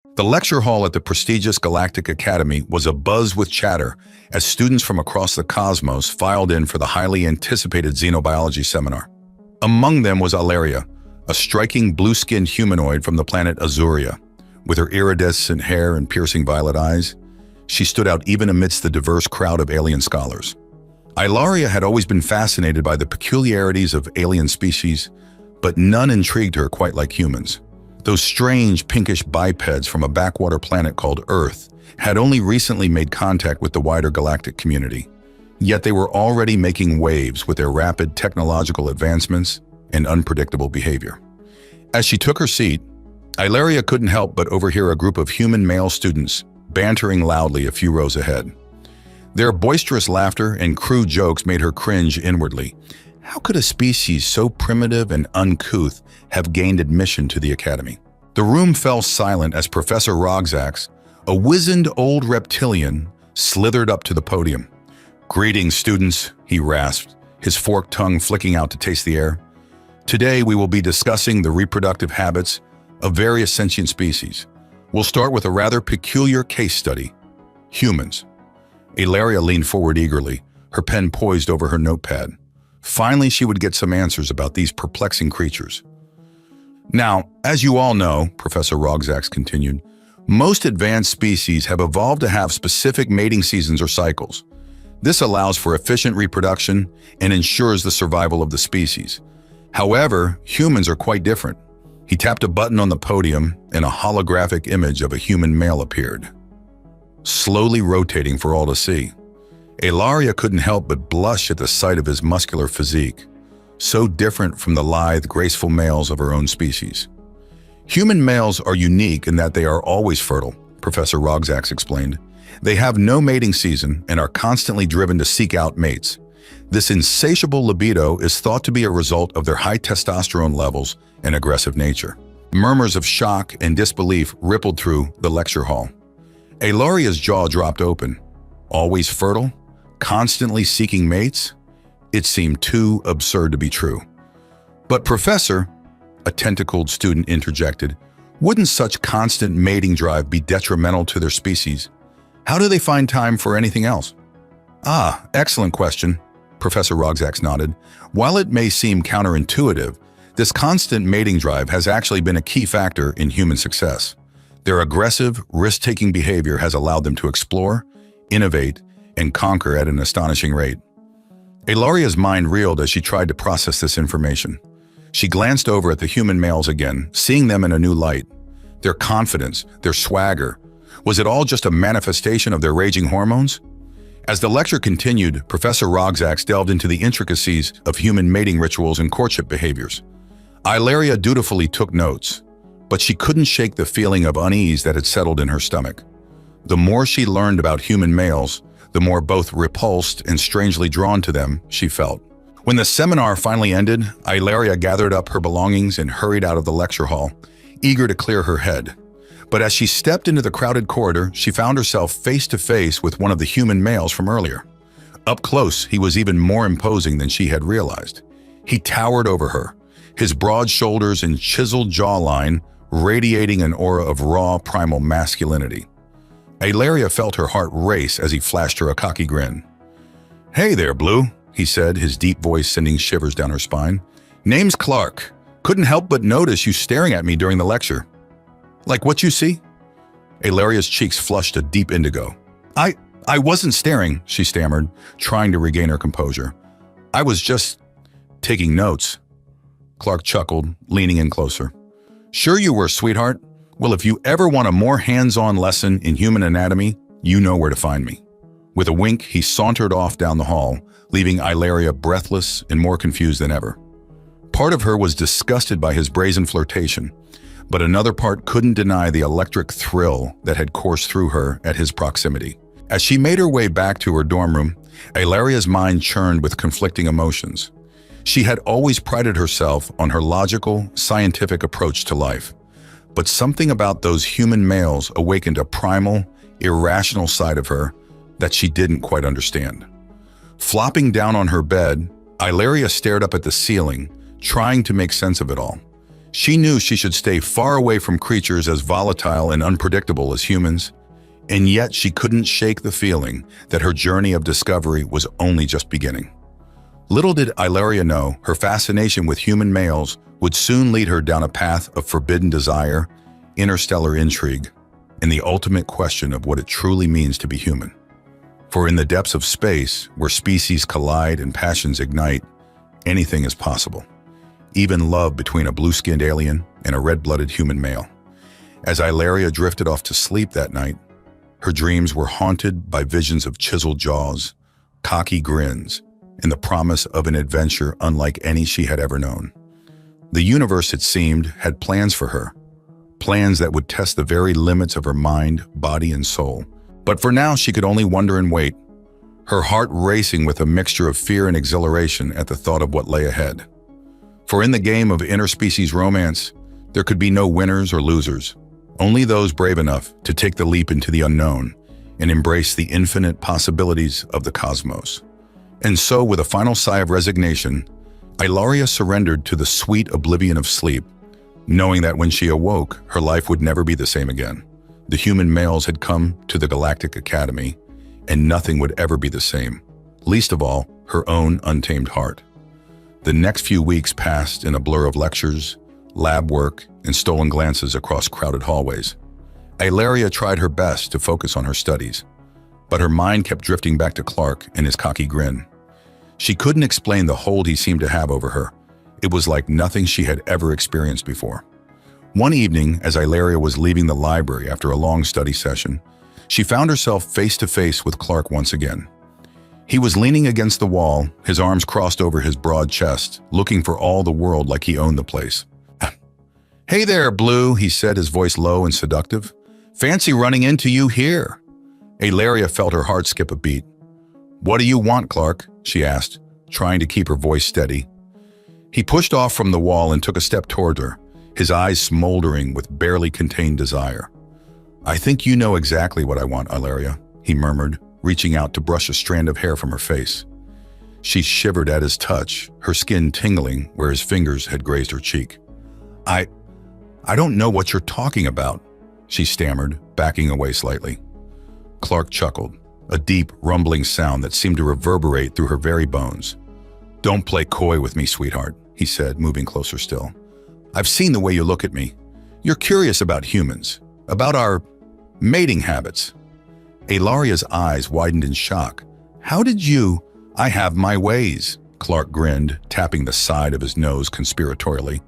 The lecture hall at the prestigious Galactic Academy was abuzz with chatter as students from across the cosmos filed in for the highly anticipated xenobiology seminar. Among them was Ilaria, a striking blue-skinned humanoid from the planet Azuria. With her iridescent hair and piercing violet eyes, she stood out even amidst the diverse crowd of alien scholars. Ilaria had always been fascinated by the peculiarities of alien species, but none intrigued her quite like humans. Those strange pinkish bipeds from a backwater planet called Earth had only recently made contact with the wider galactic community. Yet they were already making waves with their rapid technological advancements and unpredictable behavior. As she took her seat, Ilaria couldn't help but overhear a group of human male students bantering loudly a few rows ahead. Their boisterous laughter and crude jokes made her cringe inwardly. How could a species so primitive and uncouth have gained admission to the academy? The room fell silent as Professor Rogzax, a wizened old reptilian, slithered up to the podium. "Greetings, students," he rasped, his forked tongue flicking out to taste the air. "Today we will be discussing the reproductive habits of various sentient species. We'll start with a rather peculiar case study: humans." Ilaria leaned forward eagerly, her pen poised over her notepad. Finally, she would get some answers about these perplexing creatures. "Now, as you all know," Professor Rogzax continued, "most advanced species have evolved to have specific mating seasons or cycles. This allows for efficient reproduction and ensures the survival of the species. However, humans are quite different." He tapped a button on the podium and a holographic image of a human male appeared, slowly rotating for all to see. Ilaria couldn't help but blush at the sight of his muscular physique, so different from the lithe, graceful males of her own species. "Human males are unique in that they are always fertile," Professor Rogzax explained. "They have no mating season and are constantly driven to seek out mates. This insatiable libido is thought to be a result of their high testosterone levels and aggressive nature." Murmurs of shock and disbelief rippled through the lecture hall. Ilaria's jaw dropped open. Always fertile? Constantly seeking mates? It seemed too absurd to be true. "But Professor," a tentacled student interjected, "wouldn't such constant mating drive be detrimental to their species? How do they find time for anything else?" "Ah, excellent question," Professor Rogzax nodded. "While it may seem counterintuitive, this constant mating drive has actually been a key factor in human success. Their aggressive, risk-taking behavior has allowed them to explore, innovate, and conquer at an astonishing rate." Ilaria's mind reeled as she tried to process this information. She glanced over at the human males again, seeing them in a new light. Their confidence, their swagger. Was it all just a manifestation of their raging hormones? As the lecture continued, Professor Rogzax delved into the intricacies of human mating rituals and courtship behaviors. Ilaria dutifully took notes, but she couldn't shake the feeling of unease that had settled in her stomach. The more she learned about human males, the more both repulsed and strangely drawn to them she felt. When the seminar finally ended, Ilaria gathered up her belongings and hurried out of the lecture hall, eager to clear her head. But as she stepped into the crowded corridor, she found herself face to face with one of the human males from earlier. Up close, he was even more imposing than she had realized. He towered over her, his broad shoulders and chiseled jawline radiating an aura of raw, primal masculinity. Ilaria felt her heart race as he flashed her a cocky grin. "Hey there, Blue," he said, his deep voice sending shivers down her spine. "Name's Clark. Couldn't help but notice you staring at me during the lecture." "Like what you see?" Ilaria's cheeks flushed a deep indigo. I wasn't staring," she stammered, trying to regain her composure. "I was just taking notes." Clark chuckled, leaning in closer. "Sure you were, sweetheart. Well, if you ever want a more hands-on lesson in human anatomy, you know where to find me." With a wink, he sauntered off down the hall, leaving Ilaria breathless and more confused than ever. Part of her was disgusted by his brazen flirtation, but another part couldn't deny the electric thrill that had coursed through her at his proximity. As she made her way back to her dorm room, Ilaria's mind churned with conflicting emotions. She had always prided herself on her logical, scientific approach to life. But something about those human males awakened a primal, irrational side of her that she didn't quite understand. Flopping down on her bed, Ilaria stared up at the ceiling, trying to make sense of it all. She knew she should stay far away from creatures as volatile and unpredictable as humans, and yet she couldn't shake the feeling that her journey of discovery was only just beginning. Little did Ilaria know her fascination with human males would soon lead her down a path of forbidden desire, interstellar intrigue, and the ultimate question of what it truly means to be human. For in the depths of space, where species collide and passions ignite, anything is possible. Even love between a blue-skinned alien and a red-blooded human male. As Ilaria drifted off to sleep that night, her dreams were haunted by visions of chiseled jaws, cocky grins, and the promise of an adventure unlike any she had ever known. The universe, it seemed, had plans for her, plans that would test the very limits of her mind, body, and soul. But for now, she could only wonder and wait, her heart racing with a mixture of fear and exhilaration at the thought of what lay ahead. For in the game of interspecies romance, there could be no winners or losers, only those brave enough to take the leap into the unknown and embrace the infinite possibilities of the cosmos. And so, with a final sigh of resignation, Ilaria surrendered to the sweet oblivion of sleep, knowing that when she awoke, her life would never be the same again. The human males had come to the Galactic Academy, and nothing would ever be the same, least of all, her own untamed heart. The next few weeks passed in a blur of lectures, lab work, and stolen glances across crowded hallways. Ilaria tried her best to focus on her studies, but her mind kept drifting back to Clark and his cocky grin. She couldn't explain the hold he seemed to have over her. It was like nothing she had ever experienced before. One evening, as Ilaria was leaving the library after a long study session, she found herself face to face with Clark once again. He was leaning against the wall, his arms crossed over his broad chest, looking for all the world like he owned the place. "Hey there, Blue," he said, his voice low and seductive. "Fancy running into you here." Ilaria felt her heart skip a beat. "What do you want, Clark?" she asked, trying to keep her voice steady. He pushed off from the wall and took a step toward her, his eyes smoldering with barely contained desire. "I think you know exactly what I want, Ilaria," he murmured, reaching out to brush a strand of hair from her face. She shivered at his touch, her skin tingling where his fingers had grazed her cheek. I don't know what you're talking about," she stammered, backing away slightly. Clark chuckled, a deep, rumbling sound that seemed to reverberate through her very bones. "Don't play coy with me, sweetheart," he said, moving closer still. "I've seen the way you look at me. You're curious about humans, about our mating habits." Ilaria's eyes widened in shock. "How did you—" "I have my ways," Clark grinned, tapping the side of his nose conspiratorially.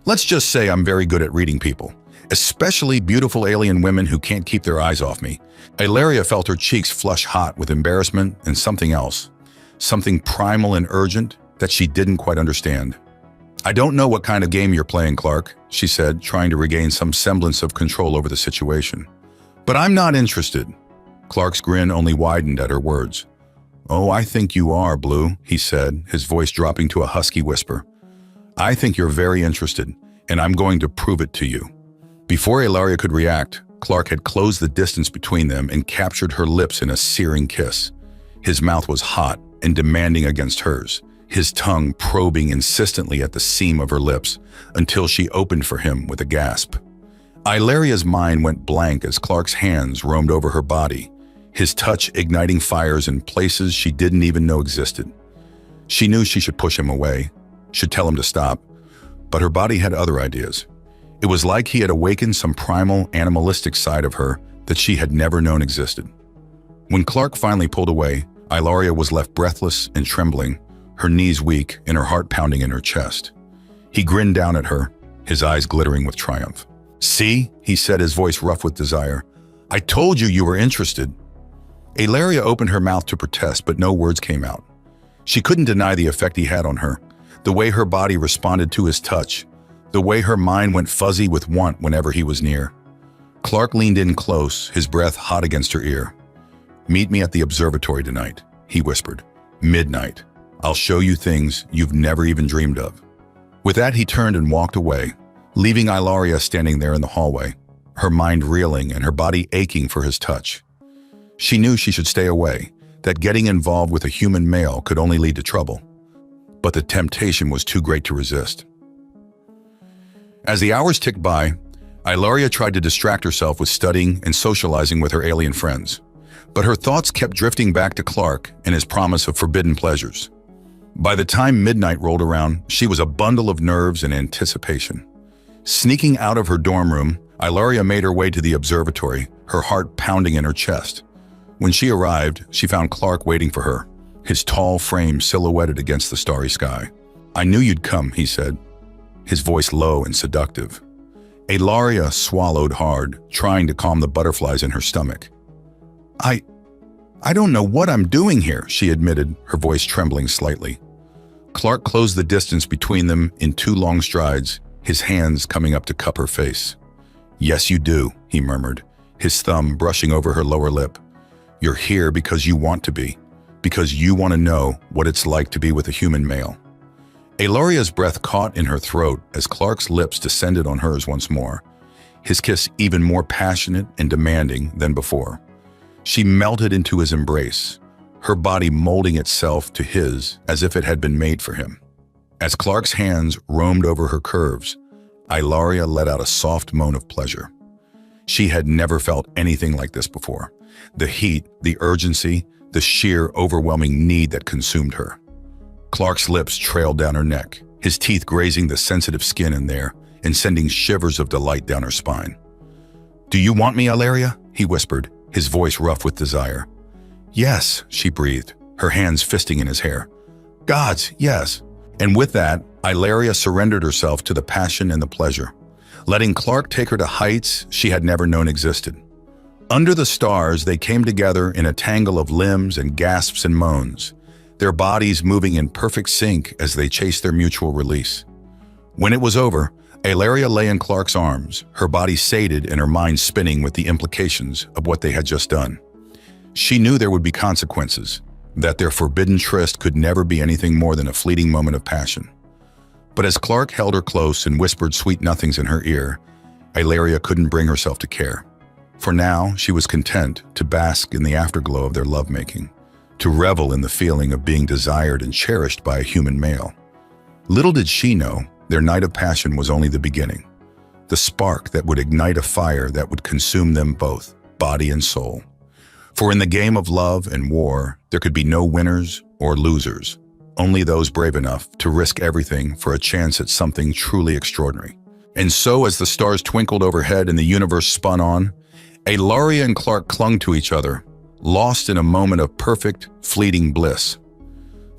"Let's just say I'm very good at reading people, especially beautiful alien women who can't keep their eyes off me." Ilaria felt her cheeks flush hot with embarrassment and something else, something primal and urgent that she didn't quite understand. "I don't know what kind of game you're playing, Clark," she said, trying to regain some semblance of control over the situation. "But I'm not interested." Clark's grin only widened at her words. "Oh, I think you are, Blue," he said, his voice dropping to a husky whisper. "I think you're very interested, and I'm going to prove it to you." Before Ilaria could react, Clark had closed the distance between them and captured her lips in a searing kiss. His mouth was hot and demanding against hers, his tongue probing insistently at the seam of her lips until she opened for him with a gasp. Ilaria's mind went blank as Clark's hands roamed over her body, his touch igniting fires in places she didn't even know existed. She knew she should push him away, should tell him to stop, but her body had other ideas. It was like he had awakened some primal, animalistic side of her that she had never known existed. When Clark finally pulled away, Ilaria was left breathless and trembling, her knees weak and her heart pounding in her chest. He grinned down at her, his eyes glittering with triumph. "See," he said, his voice rough with desire. "I told you you were interested." Ilaria opened her mouth to protest, but no words came out. She couldn't deny the effect he had on her, the way her body responded to his touch, the way her mind went fuzzy with want whenever he was near. Clark leaned in close, his breath hot against her ear. "Meet me at the observatory tonight," he whispered. "Midnight. I'll show you things you've never even dreamed of." With that, he turned and walked away, leaving Ilaria standing there in the hallway, her mind reeling and her body aching for his touch. She knew she should stay away, that getting involved with a human male could only lead to trouble. But the temptation was too great to resist. As the hours ticked by, Ilaria tried to distract herself with studying and socializing with her alien friends. But her thoughts kept drifting back to Clark and his promise of forbidden pleasures. By the time midnight rolled around, she was a bundle of nerves and anticipation. Sneaking out of her dorm room, Ilaria made her way to the observatory, her heart pounding in her chest. When she arrived, she found Clark waiting for her, his tall frame silhouetted against the starry sky. "I knew you'd come," he said, his voice low and seductive. Ilaria swallowed hard, trying to calm the butterflies in her stomach. I don't know what I'm doing here," she admitted, her voice trembling slightly. Clark closed the distance between them in 2 long strides, his hands coming up to cup her face. "Yes, you do," he murmured, his thumb brushing over her lower lip. "You're here because you want to be, because you want to know what it's like to be with a human male." Ilaria's breath caught in her throat as Clark's lips descended on hers once more, his kiss even more passionate and demanding than before. She melted into his embrace, her body molding itself to his as if it had been made for him. As Clark's hands roamed over her curves, Ilaria let out a soft moan of pleasure. She had never felt anything like this before. The heat, the urgency, the sheer, overwhelming need that consumed her. Clark's lips trailed down her neck, his teeth grazing the sensitive skin in there and sending shivers of delight down her spine. "Do you want me, Ilaria?" he whispered, his voice rough with desire. "Yes," she breathed, her hands fisting in his hair. "Gods, yes." And with that, Ilaria surrendered herself to the passion and the pleasure, letting Clark take her to heights she had never known existed. Under the stars, they came together in a tangle of limbs and gasps and moans, their bodies moving in perfect sync as they chased their mutual release. When it was over, Ilaria lay in Clark's arms, her body sated and her mind spinning with the implications of what they had just done. She knew there would be consequences, that their forbidden tryst could never be anything more than a fleeting moment of passion. But as Clark held her close and whispered sweet nothings in her ear, Ilaria couldn't bring herself to care. For now, she was content to bask in the afterglow of their lovemaking, to revel in the feeling of being desired and cherished by a human male. Little did she know, their night of passion was only the beginning, the spark that would ignite a fire that would consume them both, body and soul. For in the game of love and war, there could be no winners or losers, only those brave enough to risk everything for a chance at something truly extraordinary. And so as the stars twinkled overhead and the universe spun on, Ilaria and Clark clung to each other, lost in a moment of perfect, fleeting bliss.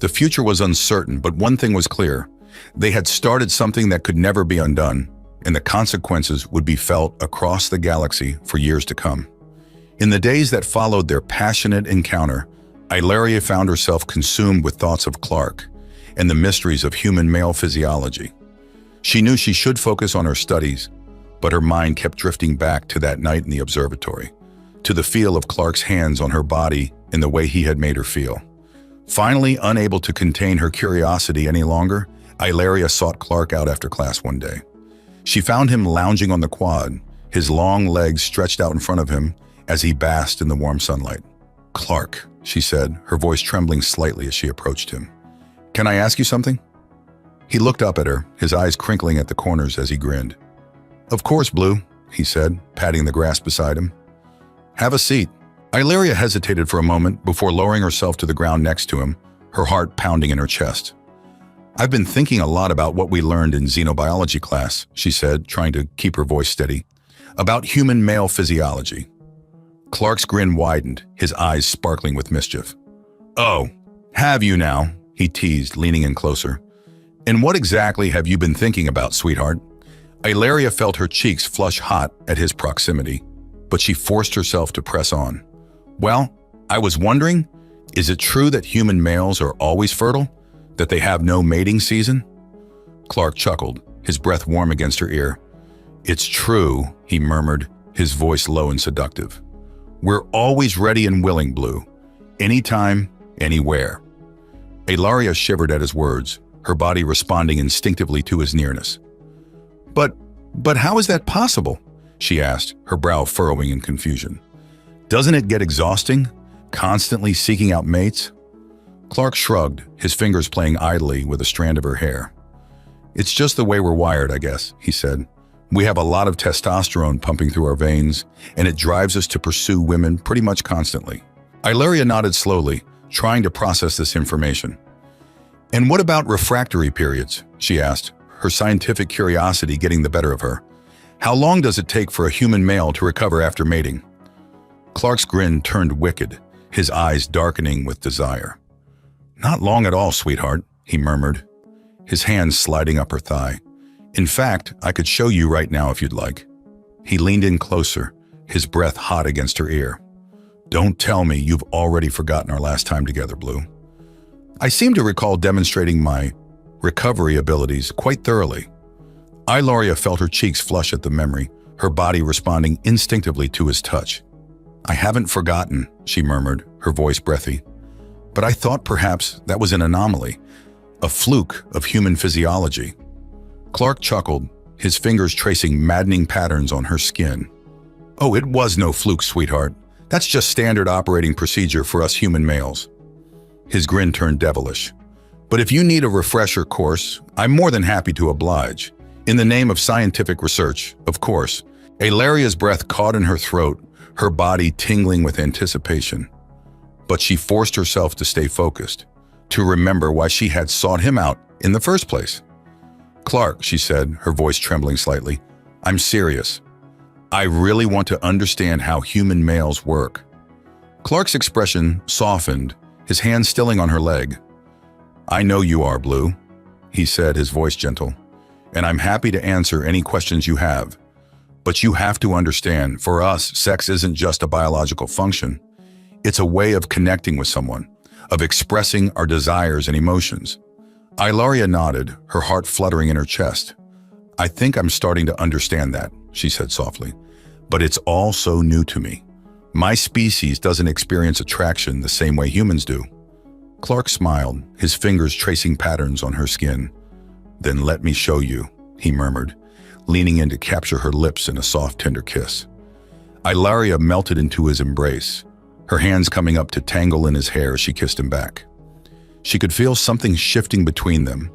The future was uncertain, but one thing was clear. They had started something that could never be undone, and the consequences would be felt across the galaxy for years to come. In the days that followed their passionate encounter, Ilaria found herself consumed with thoughts of Clark and the mysteries of human male physiology. She knew she should focus on her studies, but her mind kept drifting back to that night in the observatory, to the feel of Clark's hands on her body and the way he had made her feel. Finally, unable to contain her curiosity any longer, Ilaria sought Clark out after class one day. She found him lounging on the quad, his long legs stretched out in front of him as he basked in the warm sunlight. "Clark," she said, her voice trembling slightly as she approached him. "Can I ask you something?" He looked up at her, his eyes crinkling at the corners as he grinned. "Of course, Blue," he said, patting the grass beside him. "Have a seat." Ilaria hesitated for a moment before lowering herself to the ground next to him, her heart pounding in her chest. "I've been thinking a lot about what we learned in xenobiology class," she said, trying to keep her voice steady, "about human male physiology." Clark's grin widened, his eyes sparkling with mischief. "Oh, have you now?" he teased, leaning in closer. "And what exactly have you been thinking about, sweetheart?" Ilaria felt her cheeks flush hot at his proximity, but she forced herself to press on. "Well, I was wondering, is it true that human males are always fertile? That they have no mating season?" Clark chuckled, his breath warm against her ear. "It's true," he murmured, his voice low and seductive. "We're always ready and willing, Blue. Anytime, anywhere." Ilaria shivered at his words, her body responding instinctively to his nearness. But how is that possible?" she asked, her brow furrowing in confusion. "Doesn't it get exhausting, constantly seeking out mates?" Clark shrugged, his fingers playing idly with a strand of her hair. It's just the way we're wired, I guess, he said. We have a lot of testosterone pumping through our veins, and it drives us to pursue women pretty much constantly. Ilaria nodded slowly, trying to process this information. And what about refractory periods? She asked, her scientific curiosity getting the better of her. How long does it take for a human male to recover after mating? Clark's grin turned wicked, his eyes darkening with desire. Not long at all, sweetheart, he murmured, his hands sliding up her thigh. In fact, I could show you right now if you'd like. He leaned in closer, his breath hot against her ear. Don't tell me you've already forgotten our last time together, Blue. I seem to recall demonstrating my recovery abilities quite thoroughly. Ilaria felt her cheeks flush at the memory, her body responding instinctively to his touch. I haven't forgotten, she murmured, her voice breathy. But I thought perhaps that was an anomaly, a fluke of human physiology. Clark chuckled, his fingers tracing maddening patterns on her skin. Oh, it was no fluke, sweetheart. That's just standard operating procedure for us human males. His grin turned devilish. But if you need a refresher course, I'm more than happy to oblige. In the name of scientific research, of course. Ilaria's breath caught in her throat, her body tingling with anticipation. But she forced herself to stay focused, to remember why she had sought him out in the first place. Clark, she said, her voice trembling slightly, I'm serious. I really want to understand how human males work. Clark's expression softened, his hand stilling on her leg. I know you are, Blue, he said, his voice gentle, and I'm happy to answer any questions you have. But you have to understand, for us, sex isn't just a biological function. It's a way of connecting with someone, of expressing our desires and emotions. Ilaria nodded, her heart fluttering in her chest. I think I'm starting to understand that, she said softly. But it's all so new to me. My species doesn't experience attraction the same way humans do. Clark smiled, his fingers tracing patterns on her skin. Then let me show you, he murmured, leaning in to capture her lips in a soft, tender kiss. Ilaria melted into his embrace, her hands coming up to tangle in his hair as she kissed him back. She could feel something shifting between them,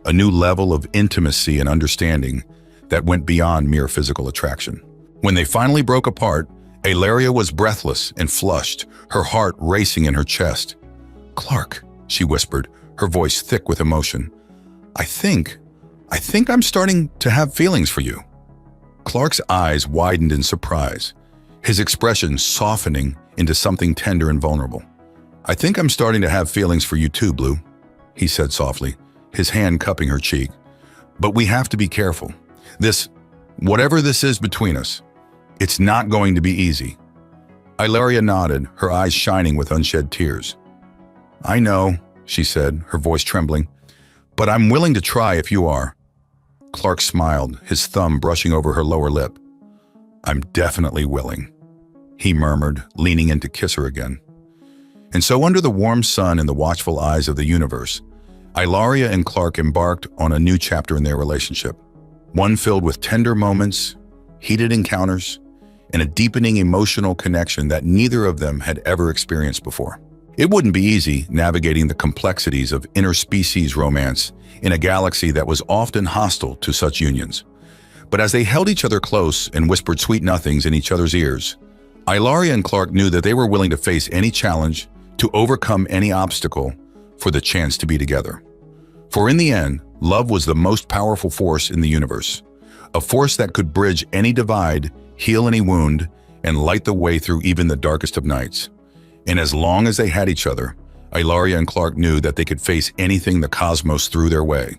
a new level of intimacy and understanding that went beyond mere physical attraction. When they finally broke apart, Ilaria was breathless and flushed, her heart racing in her chest. Clark, she whispered, her voice thick with emotion. I think I'm starting to have feelings for you. Clark's eyes widened in surprise, his expression softening into something tender and vulnerable. I think I'm starting to have feelings for you too, Blue, he said softly, his hand cupping her cheek. But we have to be careful. Whatever this is between us, it's not going to be easy. Ilaria nodded, her eyes shining with unshed tears. I know, she said, her voice trembling, but I'm willing to try if you are. Clark smiled, his thumb brushing over her lower lip. I'm definitely willing, he murmured, leaning in to kiss her again. And so under the warm sun and the watchful eyes of the universe, Ilaria and Clark embarked on a new chapter in their relationship, one filled with tender moments, heated encounters, and a deepening emotional connection that neither of them had ever experienced before. It wouldn't be easy navigating the complexities of interspecies romance in a galaxy that was often hostile to such unions. But as they held each other close and whispered sweet nothings in each other's ears, Ilaria and Clark knew that they were willing to face any challenge, to overcome any obstacle, for the chance to be together. For in the end, love was the most powerful force in the universe, a force that could bridge any divide, heal any wound, and light the way through even the darkest of nights. And as long as they had each other, Ilaria and Clark knew that they could face anything the cosmos threw their way.